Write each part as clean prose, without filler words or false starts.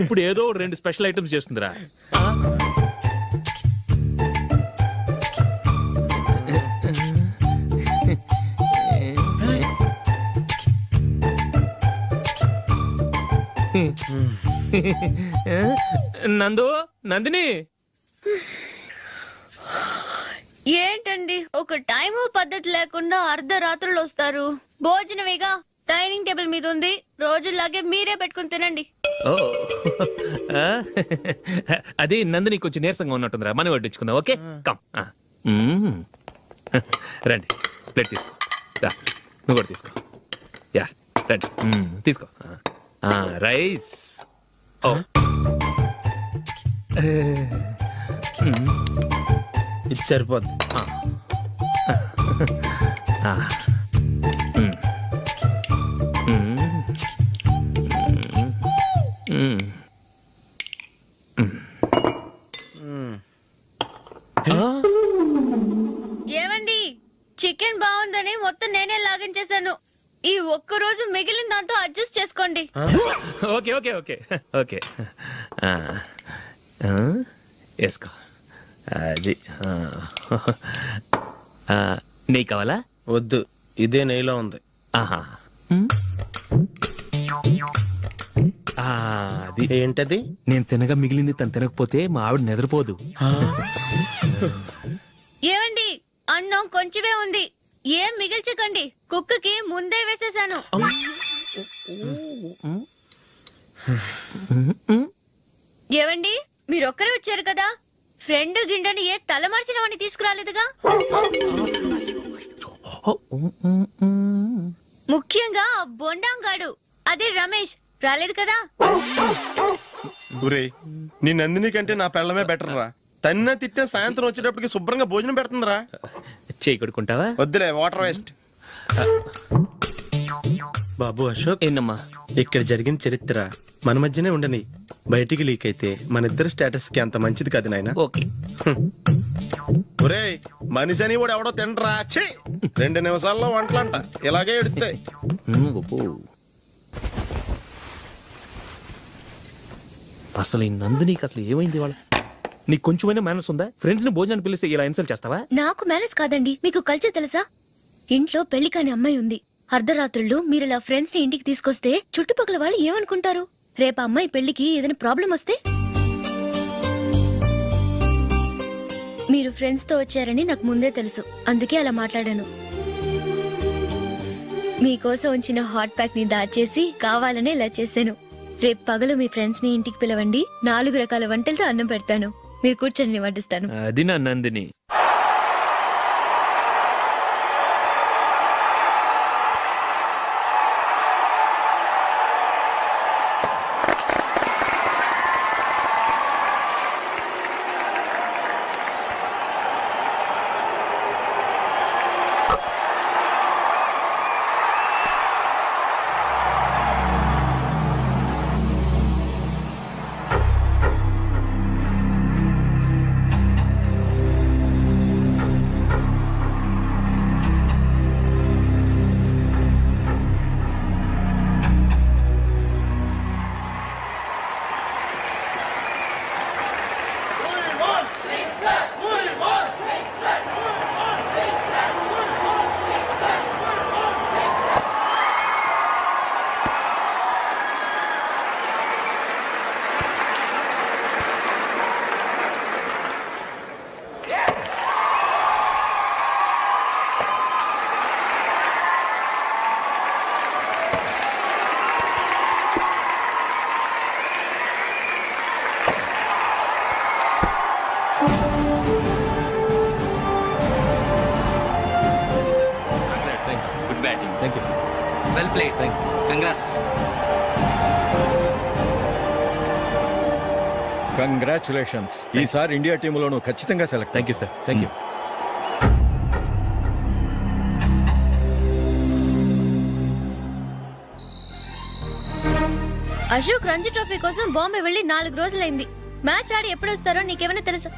ఇప్పుడు ఏదో 2 special items చేస్తుందిరా. Nandini ఏంటండి ఒక టైము పద్ధతి లేకుండా అర్ధరాత్రులు వస్తారు. భోజనమేగా డైనింగ్ టేబుల్ మీద ఉంది, రోజులాగే మీరే పెట్టుకుని తినండి. ఓ అది నందిని కొంచెం నీరసంగా ఉన్నట్టుందిరా, మనం వడ్డించుకుందాం. Okay come. రండి, ప్లేట్ తీసుకో. నువ్వు కూడా తీసుకో. యా రండి, తీసుకో. రైస్. ఓ ఇది సరిపోద్ది. ఏమండి, చికెన్ బాగుందని మొత్తం నేనే లాగించేశాను. ఈ ఒక్క రోజు మిగిలిన దాంతో అడ్జస్ట్ చేసుకోండి. ఓకే ఓకే ఓకే ఓకే వేసుకో. అది నెయ్యి కావాలా? వద్దు, ఇదే నెయ్యిలో ఉంది. ఆహా, అది ఏంటది? నేను తినగా మిగిలింది తను తినకపోతే మా ఆవిడ నిద్రపోదు. ఏమండి, అన్నం కొంచెమే ఉంది, ఏం మిగిల్చకండి. కుక్కకి ముందే వేసేసాను. ఏవండి, మీరొక్కరే వచ్చారు కదా, ఫ్రెండ్ గిండెని ఏ తలమార్చిన వాడిని తీసుకురాలేదుగా. ముఖ్యంగా బొండాంగాడు, అదే రమేష్ రాలేదు కదా. ఊరే, నీ నందిని కంటే నా పెళ్ళమే బెటర్ రా. తన్న తిట్టిన సాయంత్రం వచ్చేటప్పటికి శుభ్రంగా భోజనం పెడుతుందిరా. చేయి కొడుకుంటావా? వద్దులే, వాటర్ వేస్ట్. బాబు అశోక్, ఏంటమ్మా? ఇక్కడ జరిగిన చరిత్ర మన మధ్యనే ఉండని, బయటికి లీక్ అయితే మన ఇద్దరు స్టేటస్ కి అంత మంచిది కాదు నాయన. ఓకే. ఒరే, మనిషి అని కూడా ఎవడో తినరా. 2 నిమిషాల్లో వంటలంట ఇలాగే ఎడితే. అసలు ఈ నందినికి అసలు ఏమైంది? వాళ్ళ నీకు కొంచెమైనా మేనస్ ఉందా? ఫ్రెండ్స్ ని భోజనాన్ని పిలిస్తే ఇలా ఇన్సల్ట్ చేస్తావా? నాకు మేనేజ్ కాదండి, మీకు కల్చర్ తెలుసా? ఇంట్లో పెళ్లి కాని అమ్మాయి ఉంది. అర్ధరాత్రుళ్ళు మీరు ఇలా ఫ్రెండ్స్ ని ఇంటికి తీసుకొస్తే చుట్టుపక్కల వాళ్ళు ఏమనుకుంటారు? రేపు అమ్మాయి పెళ్లికి ఏదైనా ప్రాబ్లం వస్తే? మీరు ఫ్రెండ్స్ తో వచ్చారని నాకు ముందే తెలుసు, అందుకే అలా మాట్లాడాను. మీకోసం ఉంచిన హాట్ ప్యాక్ ని దాచేసి కావాలనే ఇలా చేశాను. రేపు పగలు మీ ఫ్రెండ్స్ ని ఇంటికి పిలవండి, 4 రకాల వంటలతో అన్నం పెడతాను. మీరు కూర్చొని వడ్డిస్తాను. అది నా Nandini. Well played. Thanks. Congrats. Congratulations. ఈసారి ఇండియా టీంలోనూ ఖచ్చితంగా select. Thank you sir. Thank you. Ashok Ranji trophy కోసం బాంబే వెళ్ళి 4 రోజులైంది. మ్యాచ్ ఆడి ఎప్పుడు వస్తారో నీకేమైనా తెలుసా?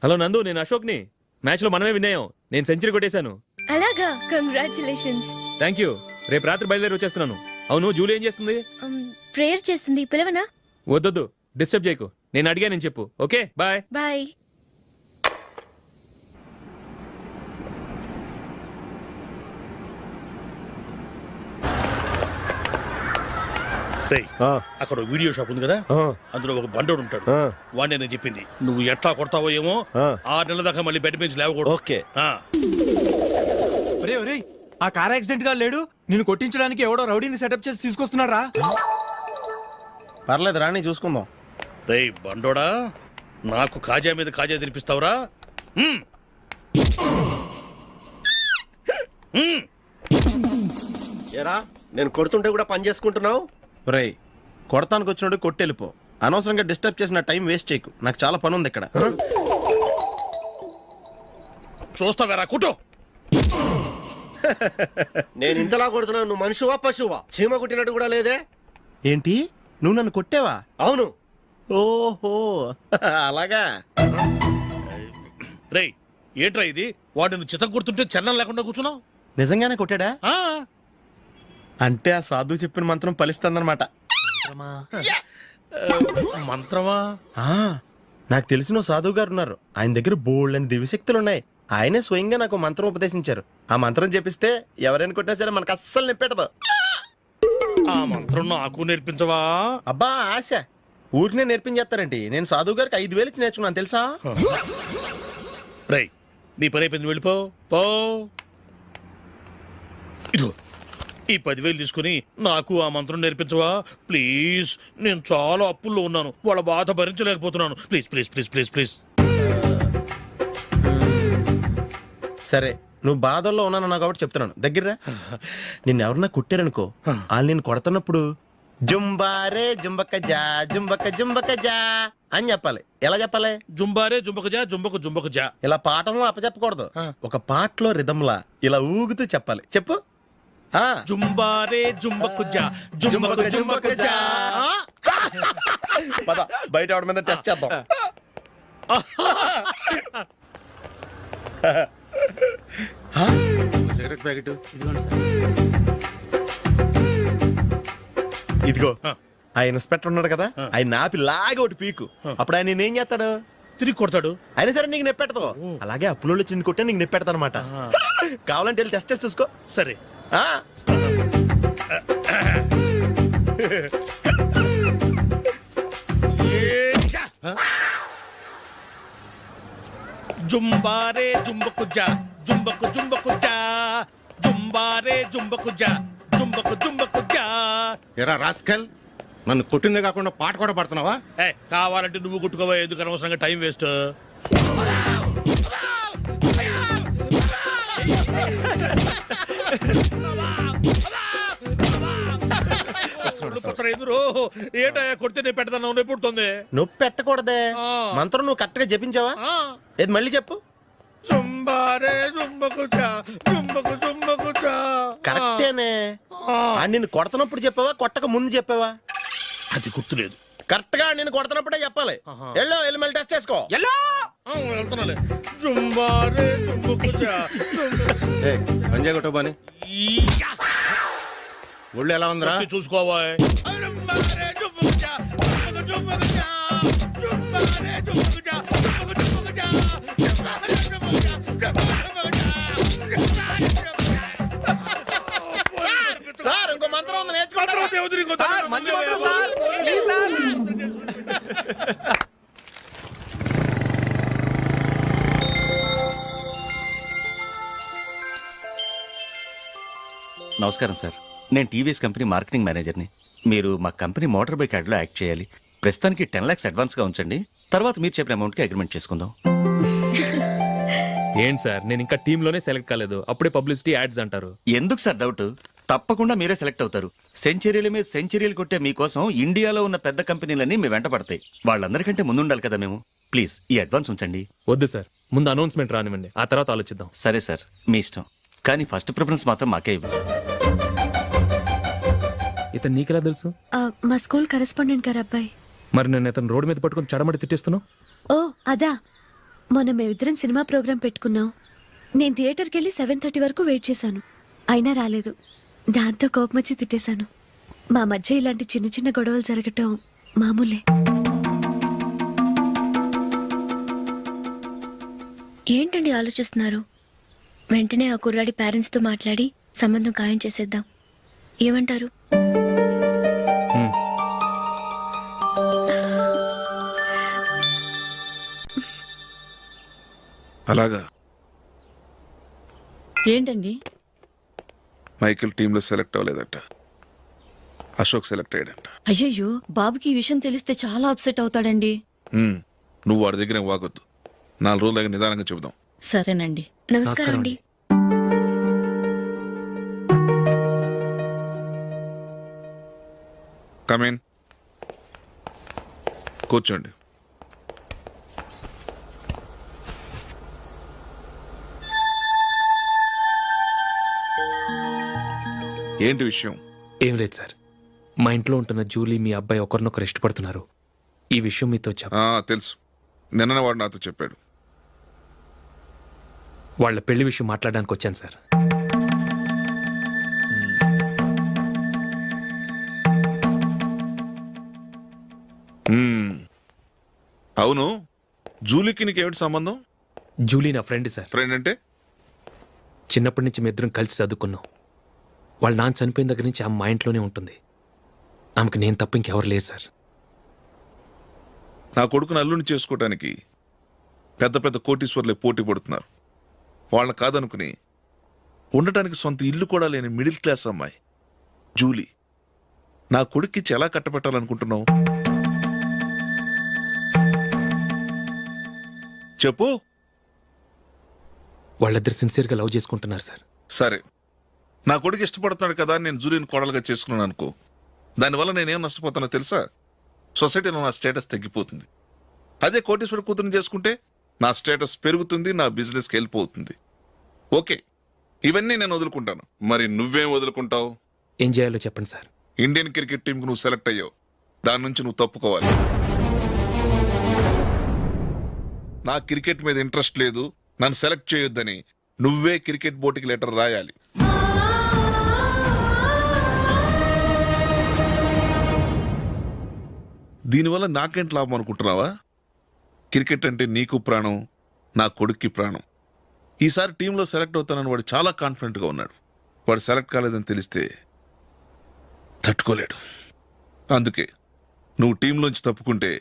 హలో నందు, నేను అశోక్ని. మ్యాచ్లో మనమే విన్నాయం. నేను సెంచరీ కొట్టేశాను. అలాగా, కంగ్రాచులేషన్స్. Thank you. రేపు రాత్రి బయలుదేరి వచ్చేస్తున్నాను. అవును, జూలీ ఏం చేస్తుంది? ప్రేయర్ చేస్తుంది, పిలవనా? వద్దొద్దు, డిస్టర్బ్ చేయకు. నేను అడిగానని చెప్పు. Okay, bye. బాయ్. రేయ్, అక్కడ ఓ వీడియో షాప్ ఉంది కదా, అందులో ఒక బండోడు ఉంటాడు. వాడిని నేను చెప్పింది నువ్వు ఎట్లా కొడతావో ఏమో. 6 నెలల దాకా మళ్ళీ బెడ్ మీద లేవకూడదు. ఓకే. ఆ, ఒరే ఒరే, ఆ కార్ యాక్సిడెంట్ గా లేడు. నిన్ను కొట్టించడానికి ఎవడో రౌడీని సెటప్ చేసి తీసుకొస్తున్నారా? పర్లేదు రాని చూసుకుందాం. రేయ్ బండోడా, నాకు కాజా మీద కాజా తినిపిస్తావురా? ఏరా నేను కొడుతుంటే కూడా పని చేసుకుంటున్నావు? రేయ్, కొడతానికి వచ్చినట్టు కొట్టెళ్ళిపో. అనవసరంగా డిస్టర్బ్ చేసిన టైం వేస్ట్ చేయకు. నాకు చాలా పని ఉంది ఇక్కడ. చూస్తావేరా కుట్టు. నేను ఇంతలా కొడుతున్నావు, నువ్వు మనిషివా పశువా? చీమ కుట్టినట్టు కూడా లేదే. ఏంటి, నువ్వు నన్ను కొట్టావా? అవును. ఓహో అలాగా. రేయ్ ఏంట్రా ఇది? వాడు నువ్వు చిత్త కొడుతుంటే చలనం లేకుండా కూర్చున్నావు. నిజంగానే కొట్టాడా? ఆ, అంటే ఆ సాధువు చెప్పిన మంత్రం ఫలిస్తుందన్నమాట. మంత్రమా? నాకు తెలిసిన ఓ సాధువు గారు ఉన్నారు. ఆయన దగ్గర బోల్డ్ అని దివ్యశక్తులు ఉన్నాయి. ఆయనే స్వయంగా నాకు మంత్రం ఉపదేశించారు. ఆ మంత్రం చెప్పిస్తే ఎవరైనా కొట్టినా సరే మనకు అస్సలు నిప్పెట్టదు. ఆ మంత్రం నాకు నేర్పించవా? అబ్బా ఆశ, ఊరినే నేర్పించేస్తారండి. నేను సాధువు గారికి 5,000 ఇచ్చి నేర్చుకున్నాను తెలుసా? రేయ్ నీ పని అయిపోయింది, వెళ్ళిపో పో. ఇదో ఈ 10,000 తీసుకుని నాకు ఆ మంత్రం నేర్పించవా ప్లీజ్? నేను చాలా అప్పుల్లో ఉన్నాను, వాళ్ళ బాధ భరించలేకపోతున్నాను. Please please please please please. సరే, నువ్వు బాధల్లో ఉన్నాను నాకు కాబట్టి చెప్తున్నాను. దగ్గర నిన్ను ఎవరన్నా కొట్టారనుకో, వాళ్ళు నేను కొడుతున్నప్పుడు జుంబారే జుంబక్క జా జుంబక్క జుంబక్క జా అని చెప్పాలి. ఎలా చెప్పాలి? జుంబారే జుంబకు జా జుంబకు జుంబకు జా. ఇలా పాఠంలో అప్పచెప్పకూడదు. ఒక పాటలో రిధంలా ఇలా ఊగుతూ చెప్పాలి. చెప్పు. జుంబారే జుంబకు జా జుంబకు జుంబకు జా. పద బయట ఆవిడ మీద టెస్ట్ చేద్దాం. సిగరెట్ ప్యాకెట్ ఇదిగో. ఆ ఇన్స్పెక్టర్ ఉన్నాడు కదా, ఆయన ఆపి లాగా ఒకటి పీకు. అప్పుడు ఆయన నేనేం చేస్తాడు? తిరిగి కొడతాడు. అయినా సరే నీకు నెప్పెడతావు. అలాగే అప్పులో చిన్న కొట్టే నీకు నెప్పెడతా అనమాట. కావాలంటే వెళ్ళి టెస్ట్ చేసి చూసుకో. సరే. జుంబారే జుంబకు జా జుంబకు జుంబకు జా జుంబారే జుంబకు జా జుంబకు జుంబకు జా. ఎరా రాస్కల్, నన్ను కొట్టిందే కాకుండా పాట కూడా పడుతున్నావా? కావాలంటే నువ్వు కొట్టుకోవా, ఎందుకు అనవసరంగా టైం వేస్ట్. ఏంటయ్యా కొడితే నేను పెడతాను పుడుతుంది. నొప్పి పెట్టకూడదే. మంత్రం నువ్వు కరెక్ట్ గా జపించావా? ఏది మళ్ళీ చెప్పు. జుంబారే జుంబకు జా జుంబకు జుంబకు జా. కరెక్టేనే. నిన్ను కొడుతున్నప్పుడు చెప్పావా, కొట్టక ముందు చెప్పావా? అది గుర్తులేదు. కరెక్ట్ గా నేను కొడుతున్నప్పుడే చెప్పాలి. ఎల్లో వెళ్ళి మళ్ళీ టెస్ట్ చేసుకో. వెళ్తున్నాలే. జుంబారే జుంబకు జా పంజా కొట్టబాని ఒళ్ళు ఎలా ఉందిరా? చూసుకోవా. సార్ ఇంకో మంత్రం ఉంది, నేర్చుకుంటారు. మంచి మంత్రం సార్. Please sir. నమస్కారం సార్, నేను టీవీఎస్ కంపెనీ మార్కెటింగ్ మేనేజర్ని. మీరు మా కంపెనీ మోటార్ బైక్ యాడ్లో యాక్ట్ చేయాలి. ప్రస్తుతానికి 10 lakhs అడ్వాన్స్గా ఉంచండి, తర్వాత మీరు చెప్పిన అమౌంట్కి అగ్రిమెంట్ చేసుకుందాం. ఏంటి సార్, నేను ఇంకా టీంలోనే సెలెక్ట్ కాలేదు, అప్పుడే పబ్లిసిటీ యాడ్స్ అంటారు. ఎందుకు సార్ డౌట్? తప్పకుండా మీరే సెలెక్ట్ అవుతారు. సెంచరీల మీద సెంచరీలు కొట్టే మీకోసం ఇండియాలో ఉన్న పెద్ద కంపెనీలన్నీ మీ వెంట పడతాయి. వాళ్ళందరికంటే ముందుండాలి కదా మేము. ప్లీజ్ ఈ అడ్వాన్స్ ఉంచండి. వద్దు సార్, ముందు అనౌన్స్మెంట్ రానివ్వండి, ఆ తర్వాత ఆలోచిద్దాం. సరే సార్, మీ ఇష్టం, కానీ ఫస్ట్ ప్రిఫరెన్స్ మాత్రం మాకే ఇవ్వండి. ఇతను నీకెలా తెలుసు? మా స్కూల్ కరెస్పాండెంట్ గారు అబ్బాయి. మరి నేను ఇతను రోడ్డు మీద పట్టుకొని చడమడి తిట్టేస్తున్నావు. ఓ అదా, మొన్న మేమిద్దరం సినిమా ప్రోగ్రాం పెట్టుకున్నాం. నేను థియేటర్కి వెళ్ళి 7:30 వరకు వెయిట్ చేశాను, అయినా రాలేదు. దాంతో కోపం వచ్చి తిట్టేశాను. మా మధ్య ఇలాంటి చిన్న చిన్న గొడవలు జరగటం మామూలే. ఏంటండి ఆలోచిస్తున్నారు? వెంటనే ఆ కుర్రాడి పేరెంట్స్తో మాట్లాడి సంబంధం ఖాయం చేసేద్దాం. ఏమంటారు? అలాగా ఏంటండి? మైకిల్ టీంలో సెలెక్ట్ అవ్వలేదట, అశోక్ సెలెక్ట్ అయ్యాడంట. అయ్యయ్యో, బాబుకి ఈ విషయం తెలిస్తే చాలా అప్సెట్ అవుతాడండి. నువ్వు వాడి దగ్గర వాగొద్దు, 4 రోజులు దగ్గర నిదానంగా చెబుదాం. సరేనండి. నమస్కారం అండి. కమేన్, కూర్చోండి. ఏంటి విషయం? ఏం లేదు సార్, మా ఇంట్లో ఉంటున్న జూలీ మీ అబ్బాయి ఒకరినొకరు ఇష్టపడుతున్నారు. ఈ విషయం మీతో తెలుసు, నిన్న వాడు నాతో చెప్పాడు. వాళ్ళ పెళ్లి విషయం మాట్లాడడానికి వచ్చాను సార్. అవును, జూలీకి నీకేమిటి సంబంధం? జూలీ నా ఫ్రెండ్ సార్. ఫ్రెండ్ అంటే? చిన్నప్పటి నుంచి మీ ఇద్దరం కలిసి చదువుకున్నాం. వాళ్ళ నాన్న చనిపోయిన దగ్గర నుంచి ఆమె మా ఇంట్లోనే ఉంటుంది. ఆమెకు నేను తప్ప ఇంకెవరు లేదు సార్. నా కొడుకును అల్లుని చేసుకోవటానికి పెద్ద పెద్ద కోటీశ్వర్లే పోటీ పడుతున్నారు. వాళ్ళని కాదనుకుని ఉండటానికి సొంత ఇల్లు కూడా లేని మిడిల్ క్లాస్ అమ్మాయి జూలీ నా కొడుక్కిచ్చి ఎలా కట్టబెట్టాలనుకుంటున్నావు? చెప్పు. వాళ్ళిద్దరు సిన్సియర్గా లవ్ చేసుకుంటున్నారు సార్. సరే, నా కొడుకు ఇష్టపడుతున్నాడు కదా అని నేను జూలీని కోడలుగా చేసుకున్నాను అనుకో, దానివల్ల నేనేం నష్టపోతానో తెలుసా? సొసైటీలో నా స్టేటస్ తగ్గిపోతుంది. అదే కోటీశ్వర కూతురుని చేసుకుంటే నా స్టేటస్ పెరుగుతుంది, నా బిజినెస్కి వెళ్ళిపోతుంది. ఓకే, ఇవన్నీ నేను వదులుకుంటాను. మరి నువ్వేం వదులుకుంటావు? ఏం చేయాలో చెప్పండి సార్. ఇండియన్ క్రికెట్ టీంకి నువ్వు సెలెక్ట్ అయ్యావు, దాని నుంచి నువ్వు తప్పుకోవాలి. నా క్రికెట్ మీద ఇంట్రెస్ట్ లేదు, నన్ను సెలెక్ట్ చేయొద్దని నువ్వే క్రికెట్ బోర్డుకి లెటర్ రాయాలి. దీనివల్ల నాకేంటి లాభం అనుకుంటున్నావా? క్రికెట్ అంటే నీకు ప్రాణం, నా కొడుక్కి ప్రాణం. ఈసారి టీంలో సెలెక్ట్ అవుతానని వాడు చాలా కాన్ఫిడెంట్గా ఉన్నాడు. వాడు సెలెక్ట్ కాలేదని తెలిస్తే తట్టుకోలేడు. అందుకే నువ్వు టీంలోంచి తప్పుకుంటే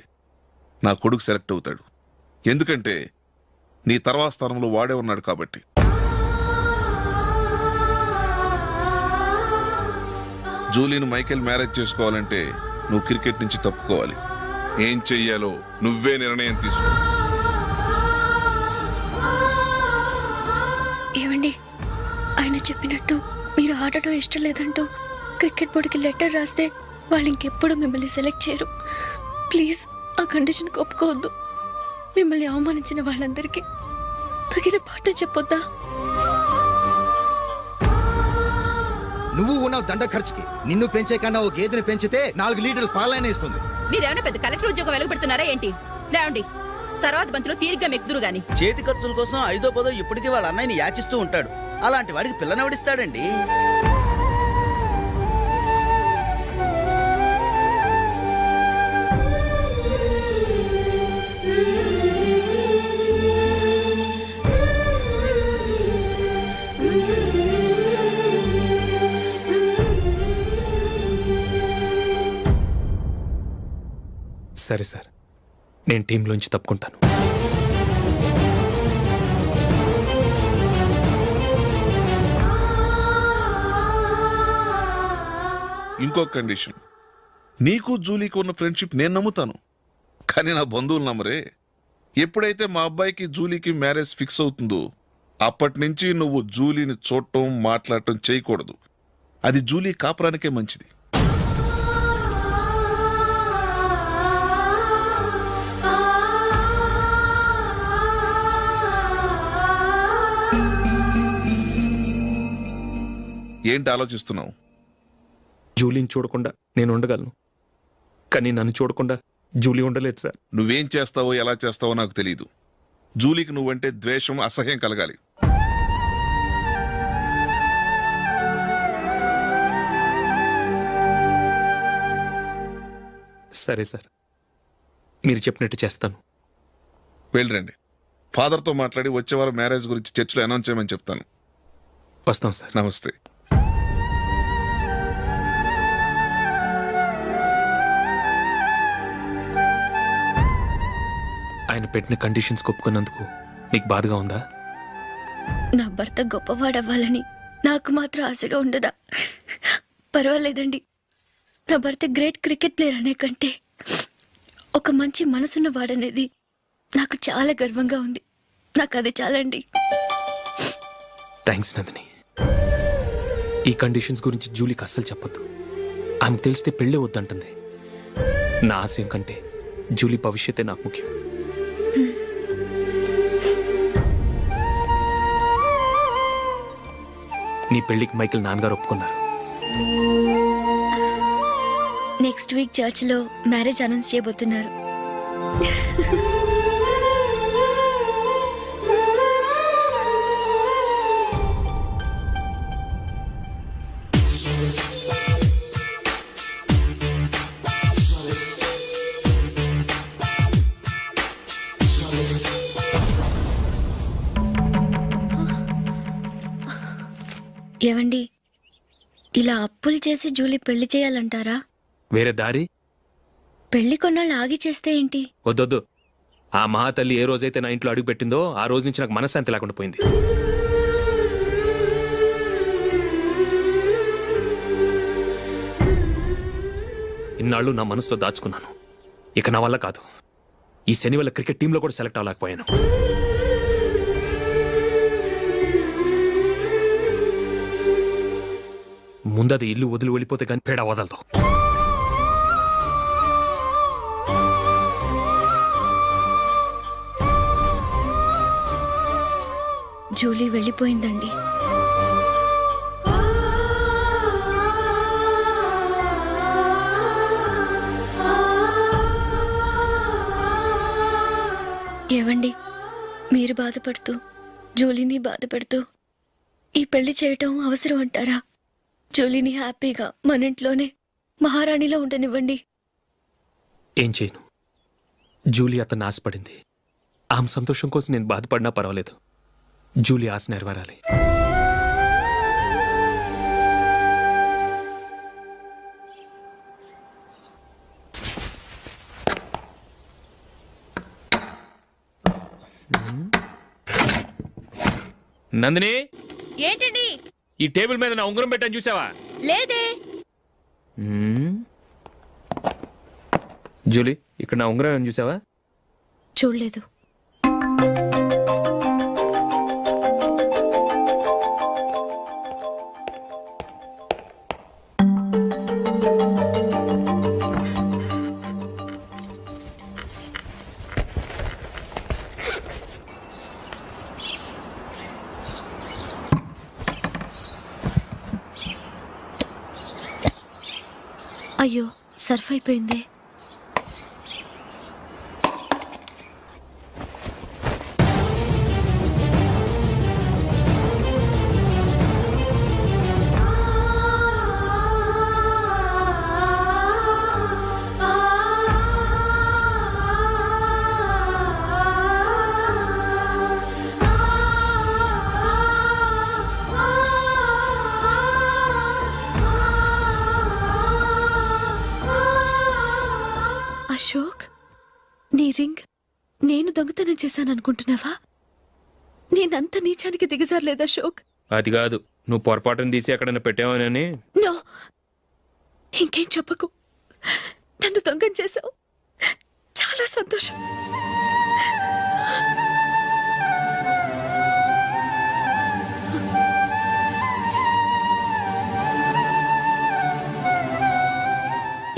నా కొడుకు సెలెక్ట్ అవుతాడు. ఎందుకంటే నీ తర్వాత స్థానంలో వాడే ఉన్నాడు కాబట్టి. జూలీని మైకేల్ మ్యారేజ్ చేసుకోవాలంటే నువ్వు క్రికెట్ నుంచి తప్పుకోవాలి. ఏం చెయ్యాలో నువ్వే నిర్ణయం తీసుకో. ఏమండి, ఆయన చెప్పినట్టు మీరు ఆడటం ఇష్టం లేదంటూ క్రికెట్ బోర్డుకి లెటర్ రాస్తే వాళ్ళు ఇంకెప్పుడు మిమ్మల్ని సెలెక్ట్ చేయరు. ప్లీజ్ ఆ కండిషన్ ఒప్పుకోవద్దు. మిమ్మల్ని అవమానించిన వాళ్ళందరికీ తగిన పాఠం చెప్పొద్దా? నువ్వు ఉన్నావు దండ ఖర్చుకి. నిన్ను పెంచే కన్నా ఓ గేదెని పెంచితే 4 లీటర్ల పాలైన ఇస్తుంది. మీరేమైనా పెద్ద కలెక్టర్ ఉద్యోగం వెలుగుపెడుతున్నారా ఏంటి? లేవండి, తర్వాత బంతిలో తీరిగ్గా మెక్కుదురు గాని. చేతి ఖర్చుల కోసం 5దో 10దో ఇప్పటికీ వాళ్ళ అన్నయ్యని యాచిస్తూ ఉంటాడు. అలాంటి వాడికి పిల్లనెవడిస్తాడండి? సరే సార్, నేను టీంలోంచి తప్పుకుంటాను. ఇంకో కండిషన్, నీకు జూలీకి ఉన్న ఫ్రెండ్షిప్ నేను నమ్ముతాను, కానీ నా బంధువులు నమ్మరే. ఎప్పుడైతే మా అబ్బాయికి జూలీకి మ్యారేజ్ ఫిక్స్ అవుతుందో అప్పటి నుంచి నువ్వు జూలీని చూడటం మాట్లాడటం చేయకూడదు. అది జూలీ కాపురానికే మంచిది. ఏంటి ఆలోచిస్తున్నావు? జూలీని చూడకుండా నేను ఉండగలను, కానీ నన్ను చూడకుండా జూలీ ఉండలేదు సార్. నువ్వేం చేస్తావో ఎలా చేస్తావో నాకు తెలీదు, జూలీకి నువ్వంటే ద్వేషం, అసహ్యం కలగాలి. సరే సార్, మీరు చెప్పినట్టు చేస్తాను. వెళ్ళరండి. ఫాదర్తో మాట్లాడి వచ్చే వారం మ్యారేజ్ గురించి చర్చిలో అనౌన్స్ చేయమని చెప్తాను. వస్తాం సార్. నమస్తే. ఆయన పెట్టిన కండిషన్స్ ఒప్పుకున్నందుకు నీకు బాధగా ఉందా? నా భర్త గొప్పవాడవ్వాలని నాకు మాత్రం ఆశగా ఉండదా? పర్వాలేదండి. నా భర్త గ్రేట్ క్రికెట్ ప్లేయర్ అనే కంటే ఒక మంచి మనసున్న వాడనేది నాకు చాలా గర్వంగా ఉంది. నాకు అది చాలండి. థ్యాంక్స్ నందిని. ఈ కండిషన్స్ గురించి జూలీకి అస్సలు చెప్పొద్దు. ఆమెకు తెలిస్తే పెళ్ళే వద్దంటుంది. నా ఆశయం కంటే జూలీ భవిష్యత్తే నాకు ముఖ్యం. నీ పెళ్లికి మైకేల్ నాన్నగారు ఒప్పుకున్నారు. నెక్స్ట్ వీక్ చర్చిలో మ్యారేజ్ అనౌన్స్ చేయబోతున్నారు. ఏవండి, ఇలా అప్పులు చేసి జూలీ పెళ్లి చేయాలంటారా? వేరే దారి? పెళ్లి కొన్నాళ్ళు ఆగి చేస్తే ఏంటి? వద్దొద్దు. ఆ మహాతల్లి ఏ రోజైతే నా ఇంట్లో అడుగు పెట్టిందో ఆ రోజు నుంచి నాకు మనశ్శాంతి లేకుండా పోయింది. ఇన్నాళ్ళు నా మనసులో దాచుకున్నాను. ఇక నా వల్ల కాదు. ఈ శని వల్ల క్రికెట్ టీంలో కూడా సెలెక్ట్ అవ్వలేకపోయాను. ముందది ఇల్లు వదిలి వెళ్ళిపోతే కానీ పేడ వదలదు. జూలీ వెళ్ళిపోయిందండి. ఏవండి, మీరు బాధపడుతూ జూలీని బాధపెడుతూ ఈ పెళ్లి చేయటం అవసరం అంటారా? జూలీని హ్యాపీగా మన ఇంట్లోనే మహారాణిలో ఉండనివ్వండి. ఏం చేయను? జూలీ అతన్ని ఆశపడింది. ఆమె సంతోషం కోసం నేను బాధపడినా పర్వాలేదు. జూలీ ఆశ నెరవేరాలి. నందిని, ఏంటండి? ఈ టేబుల్ మీద నా ఉంగరం పెట్టని చూసావా? లేదే. జూలీ, ఇక్కడ నా ఉంగరం ఏమని చూసావా? చూడలేదు. అయ్యో, సర్ఫ్ అయిపోయింది. అశోక్, నీ రింగ్ నేను దొంగతనం చేశాననుకుంటున్నావా? నేనంత నీచానికి దిగజారలేదు అశోక్. అది కాదు, నువ్వు పొరపాటును తీసి ఎక్కడైనా పెట్టావనని. నో, ఇంకేం చెప్పకు. నన్ను దొంగం చేశావు. చాలా సంతోషం.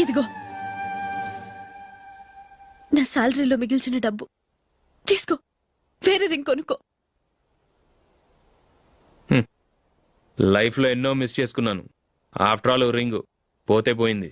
ఇదిగో నా శాలరీలో మిగిల్చిన డబ్బు తీసుకో. వేరే రింగ్ కొనుక్కో. లైఫ్లో ఎన్నో మిస్ చేసుకున్నాను. ఆఫ్టర్ ఆల్ రింగ్ పోతే పోయింది.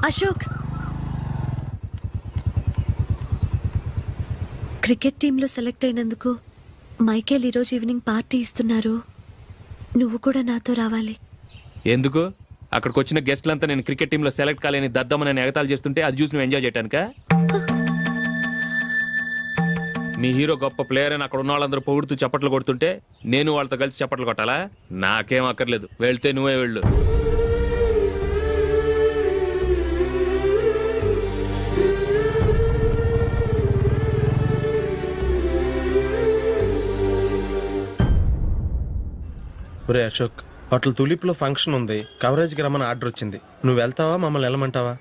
అశోక్, క్రికెట్ టీంలో సెలెక్ట్ అయినందుకు మైకేల్ ఈరోజు ఈవినింగ్ పార్టీ ఇస్తున్నారు. నువ్వు కూడా నాతో రావాలి. ఎందుకు? అక్కడికి వచ్చిన గెస్ట్లంతా నేను క్రికెట్ టీంలో సెలెక్ట్ కాలేని దద్దమని ఎగతాలు చేస్తుంటే అది చూసి నువ్వు ఎంజాయ్ చేయటానిక? మీ హీరో గొప్ప ప్లేయర్ అని అక్కడ ఉన్న వాళ్ళందరూ పొగుడుతూ చప్పట్లు కొడుతుంటే నేను వాళ్ళతో కలిసి చప్పట్లు కొట్టాలా? నాకేం అక్కర్లేదు, వెళ్తే నువ్వే వెళ్ళు. ఒరే అశోక్, హోటల్ తులిప్లో ఫంక్షన్ ఉంది, కవరేజ్కి రమ్మని ఆర్డర్ వచ్చింది. నువ్వు వెళ్తావా, మమ్మల్ని వెళ్ళమంటావా?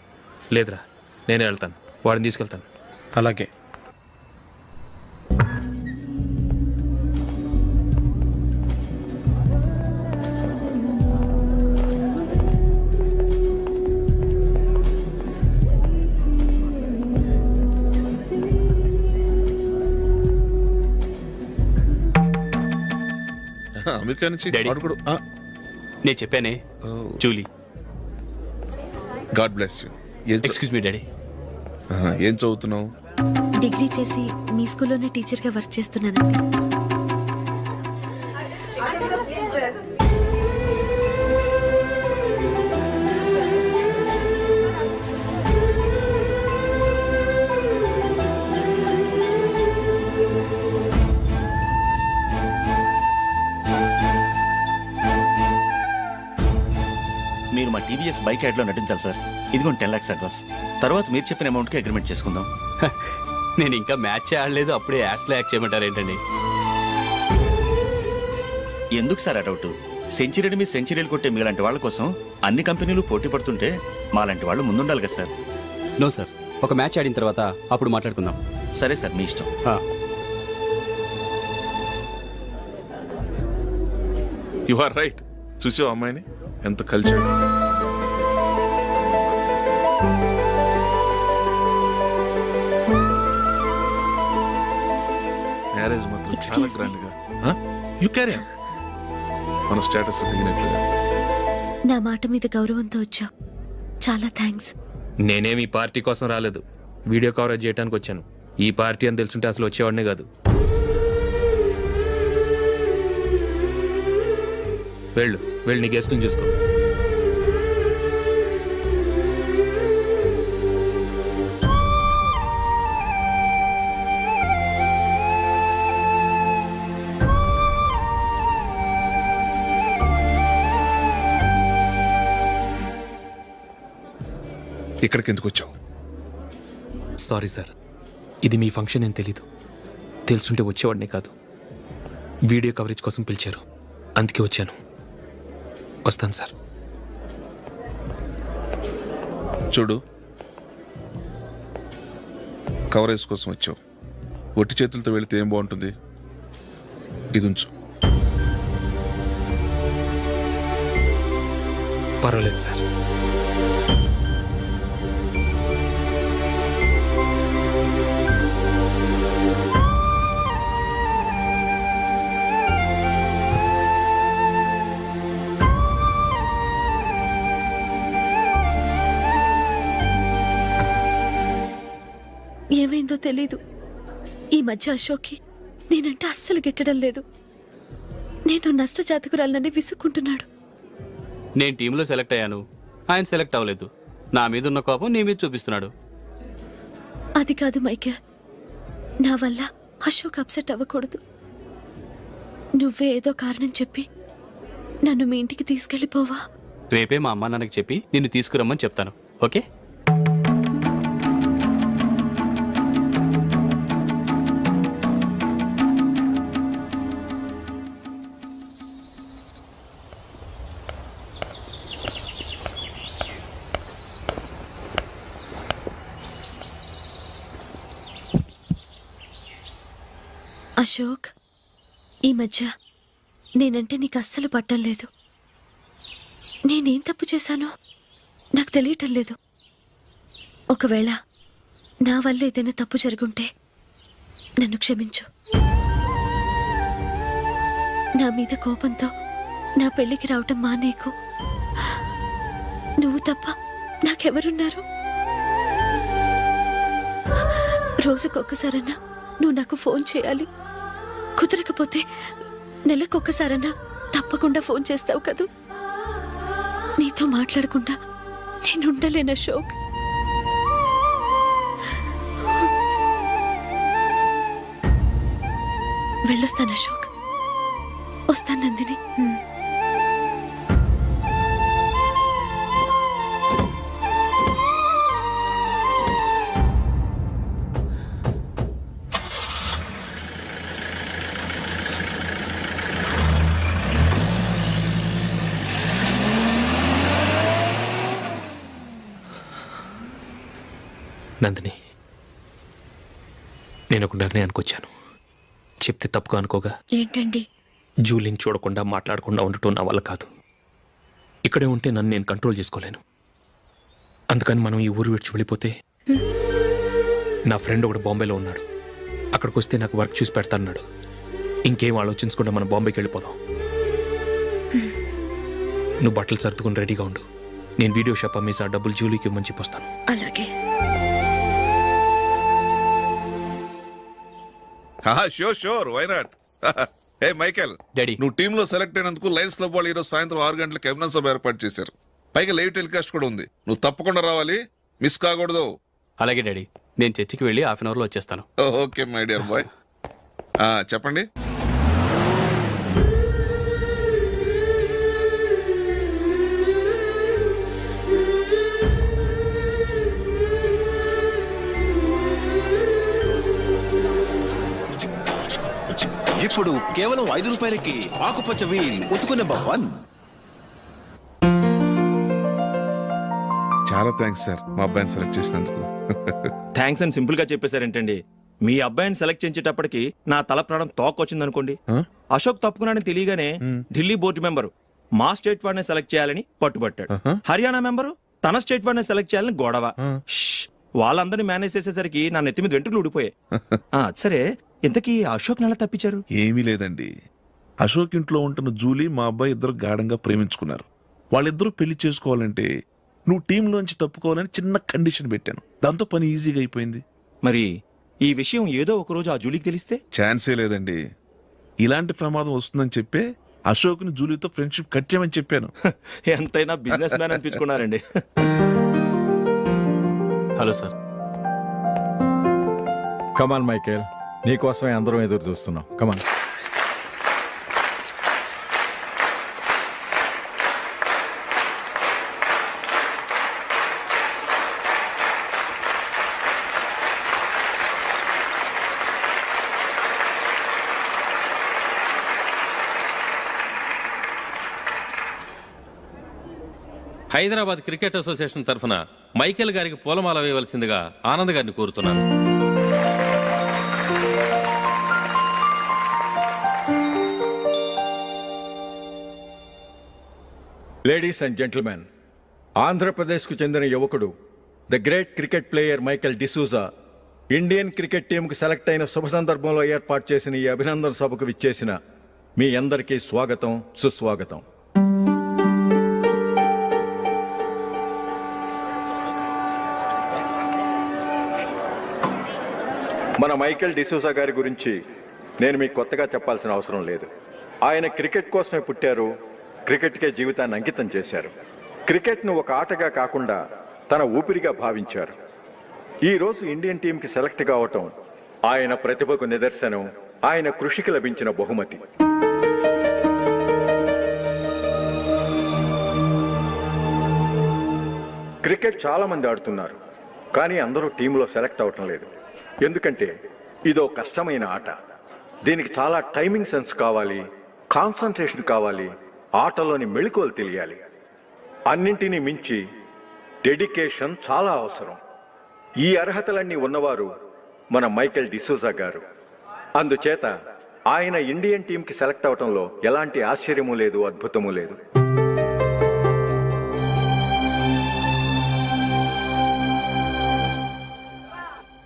లేదురా, నేనే వెళ్తాను, వాడిని తీసుకెళ్తాను. అలాగే. అమెరికా నుంచి డాడీ. అడుగుడు. నేను చెప్పానే, Julie. God bless you. Excuse me daddy. ఏం చదువుతున్నావు? డిగ్రీ చేసి మీ స్కూల్లోనే టీచర్గా వర్క్ చేస్తున్నానండి. మీరు మా టీవీఎస్ బైక్ యాడ్లో నటించాలి సార్. ఇదిగోండి 10 lakhs అడ్వాన్స్. తర్వాత మీరు చెప్పిన అమౌంట్కి అగ్రిమెంట్ చేసుకుందాం. నేను ఇంకా మ్యాచ్ ఆడలేదు, అప్పుడే యాడ్స్లో యాక్ట్ చేయమంటారు ఏంటండి? ఎందుకు సార్ ఆ డౌట్? సెంచరీని మీ సెంచరీలు కొట్టే మీలాంటి వాళ్ళ కోసం అన్ని కంపెనీలు పోటీ పడుతుంటే మాలాంటి వాళ్ళు ముందుండాలి కదా సార్. నో సార్, ఒక మ్యాచ్ ఆడిన తర్వాత అప్పుడు మాట్లాడుకుందాం. సరే సార్, మీ ఇష్టం. You are right. చూసావు అమ్మాయిని ఎంత కల్చర్. మ్యారేజ్ మాత్రం చాలా Excuse me. గ్రాండ్ గా. You carry on. మన స్టేటస్ దిగినట్లుగా. నా మాట మీద గౌరవంతో వచ్చావు, చాలా థ్యాంక్స్. నేనేమి ఈ పార్టీ కోసం రాలేదు, వీడియో కవరేజ్ చేయడానికి వచ్చాను. ఈ పార్టీ అని తెలుసుంటే అసలు వచ్చేవాడినే కాదు. వెళ్ళు, వెళ్ళి నీ గెస్ట్ని చూసుకో. ఇక్కడికి ఎందుకు వచ్చావు? సారీ సార్, ఇది మీ ఫంక్షన్ అని తెలీదు. తెలుసుంటే వచ్చేవాడినే కాదు. వీడియో కవరేజ్ కోసం పిలిచారు, అందుకే వచ్చాను. వస్తాను సార్. చూడు, కవరేజ్ కోసం వచ్చావు. ఒట్టి చేతులతో వెళితే ఏం బాగుంటుంది? ఇది ఉంచు. పర్వాలేదు సార్. ఏమైందో తెలీదు, ఈ మధ్య అశోక్కి నేనంటే అస్సలు గిట్టడం లేదు. నేను నష్టజాతకురాలనని విసుక్కుంటున్నాడు. నేను టీంలో సెలెక్ట్ అయ్యాను, ఆయన సెలెక్ట్ అవ్వలేదు. నా మీద ఉన్న కోపం నీ మీద చూపిస్తున్నాడు. అది కాదు మైకేల్, నా వల్ల అశోక్ అప్సెట్ అవ్వకూడదు. నువ్వే ఏదో కారణం చెప్పి నన్ను మీ ఇంటికి తీసుకెళ్ళిపోవా? రేపే మా అమ్మ నాన్నకి చెప్పి నిన్ను తీసుకురమ్మని చెప్తాను, ఓకే? అశోక్, ఈ మధ్య నేనంటే నీకు అస్సలు పట్టం లేదు. నేనేం తప్పు చేశానో నాకు తెలియటం లేదు. ఒకవేళ నా వల్ల ఏదైనా తప్పు జరుగుంటే నన్ను క్షమించు. నా మీద కోపంతో నా పెళ్లికి రావటం మానేకు. నువ్వు తప్ప నాకెవరున్నారు? రోజుకొక్కసారన్నా నువ్వు నాకు ఫోన్ చేయాలి. కుదరకపోతే నెలకొక్కసారన్నా తప్పకుండా ఫోన్ చేస్తావు కదూ. నీతో మాట్లాడకుండా నేను ఉండలేను అశోక్. వెళ్ళొస్తాను అశోక్. వస్తాను నందిని. నందిని, నేను ఒక నిర్ణయానికి వచ్చాను. చెప్తే తప్పుగా అనుకోగా. ఏంటండి? జూలీని చూడకుండా మాట్లాడకుండా ఉండటం నా వల్ల కాదు. ఇక్కడే ఉంటే నన్ను నేను కంట్రోల్ చేసుకోలేను. అందుకని మనం ఈ ఊరు విడిచి వెళ్ళిపోతే, నా ఫ్రెండ్ ఒకడు బాంబేలో ఉన్నాడు. అక్కడికి వస్తే నాకు వర్క్ చూసి పెడతాన్నాడు. ఇంకేం ఆలోచించకుండా మనం బాంబేకి వెళ్ళిపోదాం. నువ్వు బట్టలు సర్దుకుని రెడీగా ఉండు. నేను వీడియో షాప్ అమ్మేసి ఆ డబ్బులు జూలీకి ఇవ్వమని చెప్పొస్తాను. అలాగే. Sure why not. Hey Michael, daddy, నువ్వు టీంలో సెలెక్ట్ అయినందుకు లయన్స్ క్లబ్ వాళ్ళు ఈరోజు సాయంత్రం 6 గంటలకు అభినందన సభ ఏర్పాటు చేశారు. పైగా లైవ్ టెలికాస్ట్ కూడా ఉంది. నువ్వు తప్పకుండా రావాలి, మిస్ కాకూడదు. అలాగే డాడీ, నేను చర్చికి వెళ్ళి హాఫ్ అన్ అవర్లో వచ్చేస్తాను. Okay my dear bye. చెప్పండి. ఇప్పుడు కేవలం 5 రూపాయలకి ఆకుపచ్చ వీల్ ఉతుకు నెంబర్ 1. చాలా థ్యాంక్స్ సార్, మా అబ్బాయిని సెలెక్ట్ చేసినందుకు. థ్యాంక్స్ అని సింపుల్ గా చెప్పేశారేంటండి? మీ అబ్బాయిని సెలెక్ట్ చేసేటప్పటికి నా తల ప్రాణం తోకొచ్చింది అనుకోండి. అశోక్ తప్పుకున్నాడని తెలియగానే ఢిల్లీ బోర్డు మెంబరు మా స్టేట్ వాడిని సెలెక్ట్ చేయాలని పట్టుబట్టాడు. హర్యానా మెంబరు తన స్టేట్ వాడిని సెలెక్ట్ చేయాలని గొడవ. వాళ్ళందరినీ మేనేజ్ చేసేసరికి నా నెత్తి మీద వెంట్రుకలు ఊడిపోయాయి. సరే, ఇంతకీ అశోక్ నెల తప్పించారు? ఏమీ లేదండి. అశోక్ ఇంట్లో ఉంటున్న జూలీ మా అబ్బాయి ఇద్దరు గాఢంగా ప్రేమించుకున్నారు. వాళ్ళిద్దరూ పెళ్లి చేసుకోవాలంటే నువ్వు టీంలోంచి తప్పుకోవాలని చిన్న కండిషన్ పెట్టాను. దాంతో పని ఈజీగా అయిపోయింది. మరి ఈ విషయం ఏదో ఒక రోజు ఆ జూలీకి తెలిస్తే? ఛాన్సే లేదండి. ఇలాంటి ప్రమాదం వస్తుందని చెప్పే అశోక్ని జూలీతో ఫ్రెండ్షిప్ కట్ చేయమని చెప్పాను. ఎంతైనా బిజినెస్ మ్యాన్ అనిపించుకున్నారండి. Hello sir. కమాన్ మైకేల్, నీకోసమే అందరం ఎదురు చూస్తున్నాం. కమాన్. హైదరాబాద్ క్రికెట్ అసోసియేషన్ తరఫున మైకేల్ గారికి పూలమాల వేయవలసిందిగా ఆనంద్ గారిని కోరుతున్నాను. లేడీస్ అండ్ జెంటిల్మెన్, ఆంధ్రప్రదేశ్కు చెందిన యువకుడు the great cricket player Michael D'Souza Indian cricket టీంకు సెలెక్ట్ అయిన శుభ సందర్భంలో ఏర్పాటు చేసిన ఈ అభినందన సభకు విచ్చేసిన మీ అందరికీ స్వాగతం, సుస్వాగతం. మన మైకేల్ డిసూజా గారి గురించి నేను మీకు కొత్తగా చెప్పాల్సిన అవసరం లేదు. ఆయన క్రికెట్ కోసమే పుట్టారు, క్రికెట్కే జీవితాన్ని అంకితం చేశారు. క్రికెట్ను ఒక ఆటగా కాకుండా తన ఊపిరిగా భావించారు. ఈరోజు ఇండియన్ టీంకి సెలెక్ట్ కావటం ఆయన ప్రతిభకు నిదర్శనం, ఆయన కృషికి లభించిన బహుమతి. క్రికెట్ చాలా మంది ఆడుతున్నారు, కానీ అందరూ టీంలో సెలెక్ట్ అవటం లేదు. ఎందుకంటే ఇదో కష్టమైన ఆట. దీనికి చాలా టైమింగ్ సెన్స్ కావాలి, కాన్సన్ట్రేషన్ కావాలి, ఆటలోని మెళకువలు తెలియాలి. అన్నింటినీ మించి డెడికేషన్ చాలా అవసరం. ఈ అర్హతలన్నీ ఉన్నవారు మన మైకేల్ డిసూజా గారు. అందుచేత ఆయన ఇండియన్ టీంకి సెలెక్ట్ అవటంలో ఎలాంటి ఆశ్చర్యమూ లేదు, అద్భుతమూ లేదు.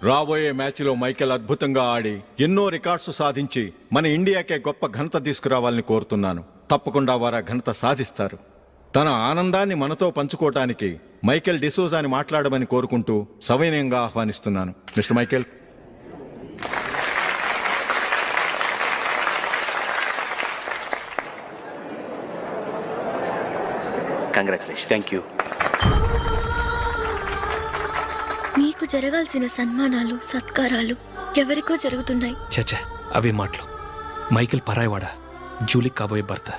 రాబోయే మ్యాచ్లో మైకేల్ అద్భుతంగా ఆడి ఎన్నో రికార్డ్స్ సాధించి మన ఇండియాకే గొప్ప ఘనత తీసుకురావాలని కోరుతున్నాను. తప్పకుండా వారు ఆ ఘనత సాధిస్తారు. తన ఆనందాన్ని మనతో పంచుకోవటానికి మైకేల్ డిసోజాని మాట్లాడమని కోరుకుంటూ సవినయంగా ఆహ్వానిస్తున్నాను. Mister Michael. Congratulation. Thank you. మీకు జరగాల్సిన సన్మానాలు సత్కారాలు ఎవరికో జరుగుతున్నాయి. చచ్చా అవే మాటలు. మైకేల్ పరాయవాడా, జూలీకి కాబోయే భర్త.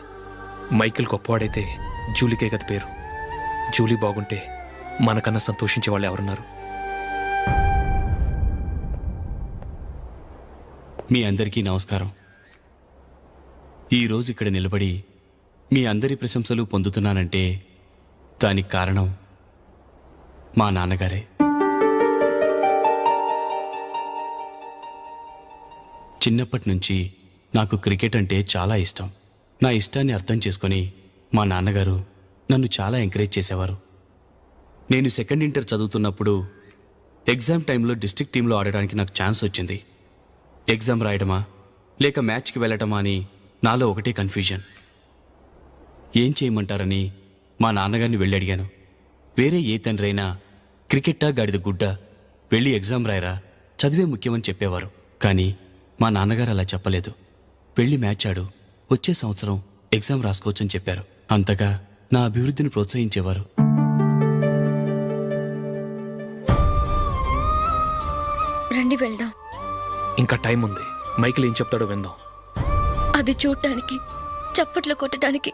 మైకేల్ గొప్పవాడైతే జూలీకే గది పేరు. జూలీ బాగుంటే మనకన్నా సంతోషించే వాళ్ళు ఎవరున్నారు? మీ అందరికీ నమస్కారం. ఈరోజు ఇక్కడ నిలబడి మీ అందరి ప్రశంసలు పొందుతున్నానంటే దానికి కారణం మా నాన్నగారే. చిన్నప్పటి నుంచి నాకు క్రికెట్ అంటే చాలా ఇష్టం. నా ఇష్టాన్ని అర్థం చేసుకొని మా నాన్నగారు నన్ను చాలా ఎంకరేజ్ చేసేవారు. నేను సెకండ్ ఇంటర్ చదువుతున్నప్పుడు ఎగ్జామ్ టైంలో డిస్ట్రిక్ట్ టీంలో ఆడడానికి నాకు ఛాన్స్ వచ్చింది. ఎగ్జామ్ రాయడమా లేక మ్యాచ్కి వెళ్ళటమా అని నాలో ఒకటే కన్ఫ్యూజన్. ఏం చేయమంటారని మా నాన్నగారిని వెళ్ళి అడిగాను. వేరే ఏ తండ్రి అయినా క్రికెట్టా గాడిద గుడ్డ, వెళ్ళి ఎగ్జామ్ రాయరా, చదివే ముఖ్యమని చెప్పేవారు. కానీ మా నాన్నగారు అలా చెప్పలేదు. వెళ్ళి మ్యాచ్ ఆడు, వచ్చే సంవత్సరం ఎగ్జామ్ రాసుకోవచ్చని చెప్పారు. అంతగా నా అభివృద్ధిని ప్రోత్సహించేవారు. రండి వెళ్దాం. ఇంకా టైం ఉంది. మైకేల్ ఏం చెప్తాడో విందాం. అది చూడటానికి చప్పట్లు కొట్టడానికి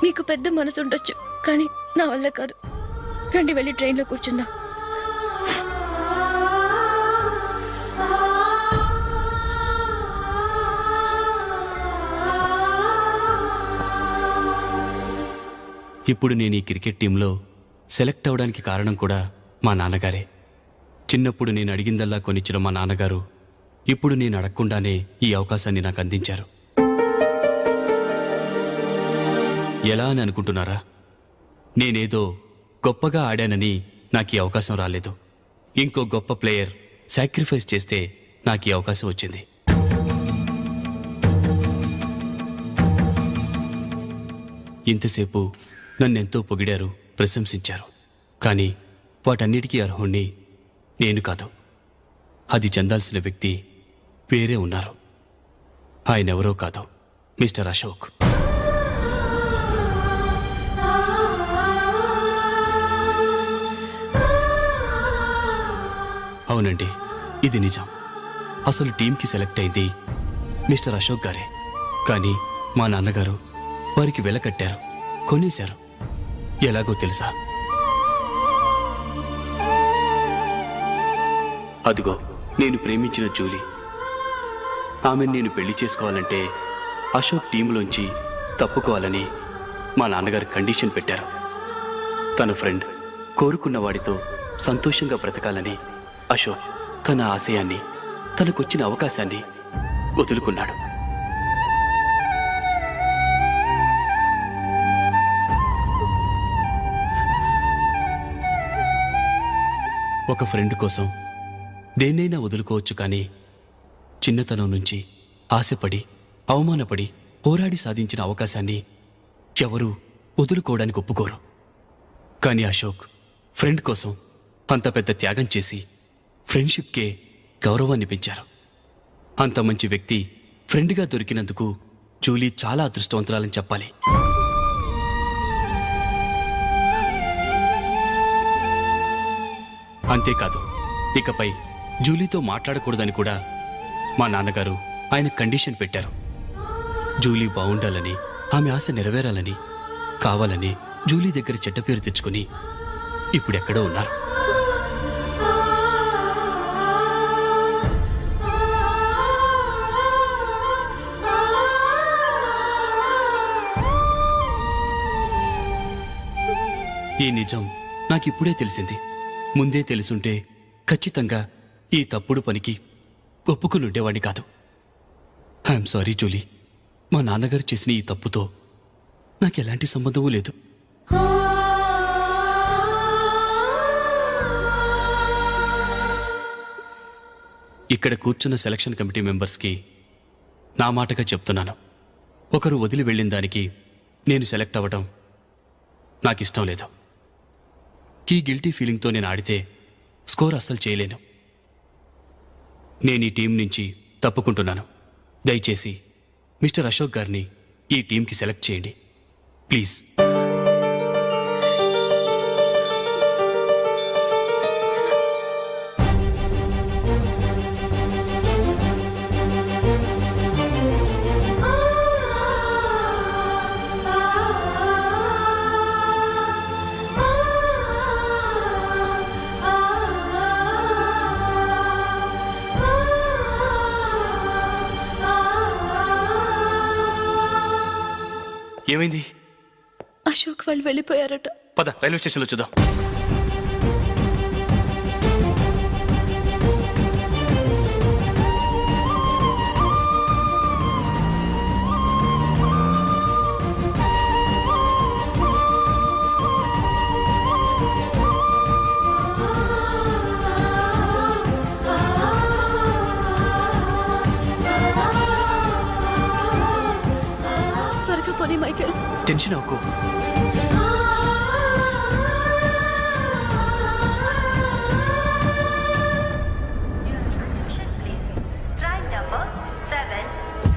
మీకు పెద్ద మనసు ఉండొచ్చు, కానీ నా వల్ల కాదు. రండి వెళ్ళి ట్రైన్లో కూర్చుందాం. ఇప్పుడు నేను ఈ క్రికెట్ టీంలో సెలెక్ట్ అవ్వడానికి కారణం కూడా మా నాన్నగారే. చిన్నప్పుడు నేను అడిగిందల్లా కొనిచ్చిన మా నాన్నగారు ఇప్పుడు నేను అడగకుండానే ఈ అవకాశాన్ని నాకు అందించారు. ఎలా అని అనుకుంటున్నారా? నేనేదో గొప్పగా ఆడానని నాకు ఈ అవకాశం రాలేదు. ఇంకో గొప్ప ప్లేయర్ సాక్రిఫైస్ చేస్తే నాకు ఈ అవకాశం వచ్చింది. ఇంతసేపు నన్నెంతో పొగిడారు, ప్రశంసించారు. కానీ వాటన్నిటికీ అర్హుణ్ణి నేను కాదు. అది చెందాల్సిన వ్యక్తి వేరే ఉన్నారు. ఆయనెవరో కాదు, మిస్టర్ అశోక్. అవునండి, ఇది నిజం. అసలు టీంకి సెలెక్ట్ అయింది మిస్టర్ అశోక్ గారే. కానీ మా నాన్నగారు వారికి వెల కట్టారు, కొనేశారు. ఎలాగో తెలుసా? అదిగో నేను ప్రేమించిన జూలీ. ఆమెను నేను పెళ్లి చేసుకోవాలంటే అశోక్ టీంలోంచి తప్పుకోవాలని మా నాన్నగారు కండిషన్ పెట్టారు. తన ఫ్రెండ్ కోరుకున్న వాడితో సంతోషంగా బ్రతకాలని అశోక్ తన ఆశయాన్ని, తనకొచ్చిన అవకాశాన్ని వదులుకున్నాడు. ఒక ఫ్రెండ్ కోసం దేన్నైనా వదులుకోవచ్చు, కానీ చిన్నతనం నుంచి ఆశపడి, అవమానపడి, పోరాడి సాధించిన అవకాశాన్ని ఎవరూ వదులుకోవడానికి ఒప్పుకోరు. కానీ అశోక్ ఫ్రెండ్ కోసం అంత పెద్ద త్యాగం చేసి ఫ్రెండ్షిప్కే గౌరవాన్ని పెంచారు. అంత మంచి వ్యక్తి ఫ్రెండ్గా దొరికినందుకు జూలీ చాలా అదృష్టవంతురాలని చెప్పాలి. అంతేకాదు, ఇకపై జూలీతో మాట్లాడకూడదని కూడా మా నాన్నగారు ఆయన కండిషన్ పెట్టారు. జూలీ బాగుండాలని, ఆమె ఆశ నెరవేరాలని, కావాలని జూలీ దగ్గర చెడ్డ పేరు తెచ్చుకుని ఇప్పుడెక్కడో ఉన్నారు. ఈ నిజం నాకిప్పుడే తెలిసింది. ముందే తెలుసుంటే ఖచ్చితంగా ఈ తప్పుడు పనికి ఒప్పుకుని ఉండేవాడిని కాదు. I'm sorry Julie. మా నాన్నగారు చేసిన ఈ తప్పుతో నాకు ఎలాంటి సంబంధమూ లేదు. ఇక్కడ కూర్చున్న సెలక్షన్ కమిటీ మెంబర్స్కి నా మాటగా చెప్తున్నాను. ఒకరు వదిలి వెళ్ళిన దానికి నేను సెలెక్ట్ అవ్వడం నాకు ఇష్టం లేదు. ఈ గిల్టీ ఫీలింగ్తో నేను ఆడితే స్కోర్ అస్సలు చేయలేను. నేను ఈ టీం నుంచి తప్పుకుంటున్నాను. దయచేసి మిస్టర్ అశోక్ గారిని ఈ టీంకి సెలెక్ట్ చేయండి ప్లీజ్. ఏమైంది? అశోక్ వాళ్ళు వెళ్ళిపోయారట. పద రైల్వే స్టేషన్లో చూద్దాం. త్వరగా పోనీ మైకేల్. టెన్షన్ అవ్వకు.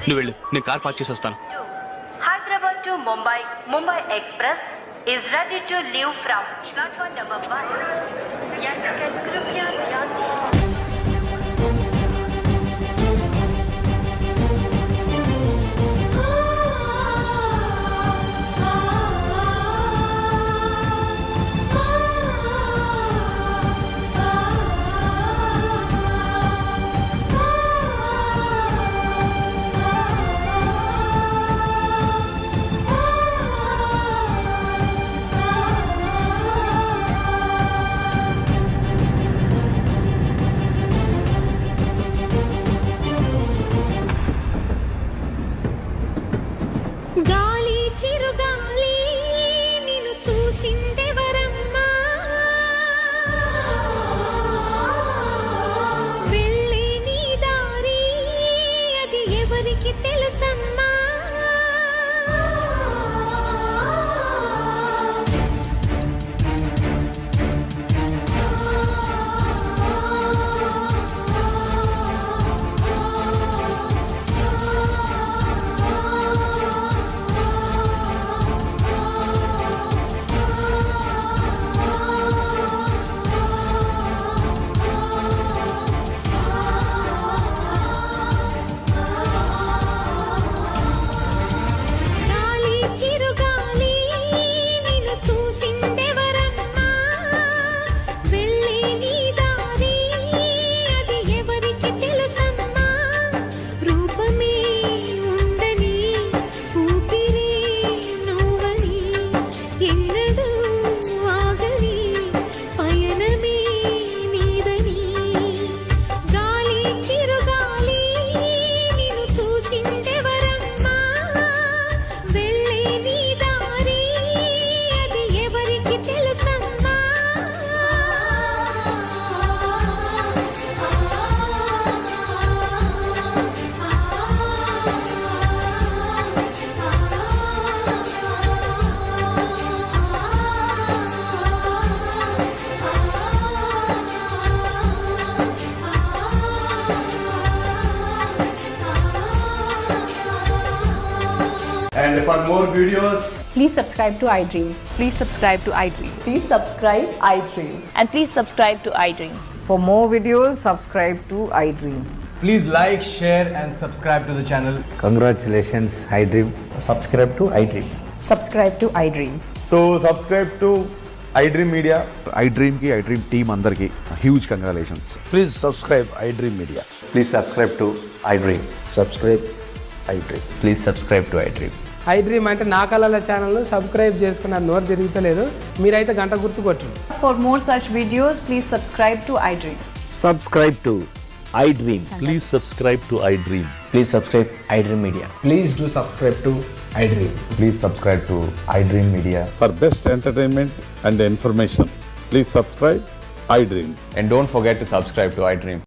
నువ్వు వెళ్ళు, నేను కార్ పార్క్ చేసి వస్తాను. Hyderabad to Mumbai Mumbai express is ready to leave from platform number 1. यात्रिगण कृपया ध्यान दें. And for more videos, Please subscribe to iDream. Please subscribe to iDream. Please subscribe iDream. And please subscribe to iDream. For more videos, subscribe to iDream. please like, share and subscribe to the channel. Congratulations iDream. Subscribe to iDream. Subscribe to iDream. So subscribe to iDream Media. iDream కి iDream team అందరికి huge congratulations. Please subscribe iDream media. Please subscribe to iDream. Subscribe iDream. Please subscribe to iDream. iDream అంటే నా కళల channel subscribe చేసుకున్న నోరు తిరుగుతలేదు. మీరైతే గంట గుర్తు కొట్టండి. For more such videos, please subscribe to iDream. Subscribe to iDream. Please subscribe to iDream. Please subscribe iDream Media. Please do subscribe to iDream. Please subscribe to iDream Media. For best entertainment and information please subscribe iDream. And don't forget to subscribe to iDream.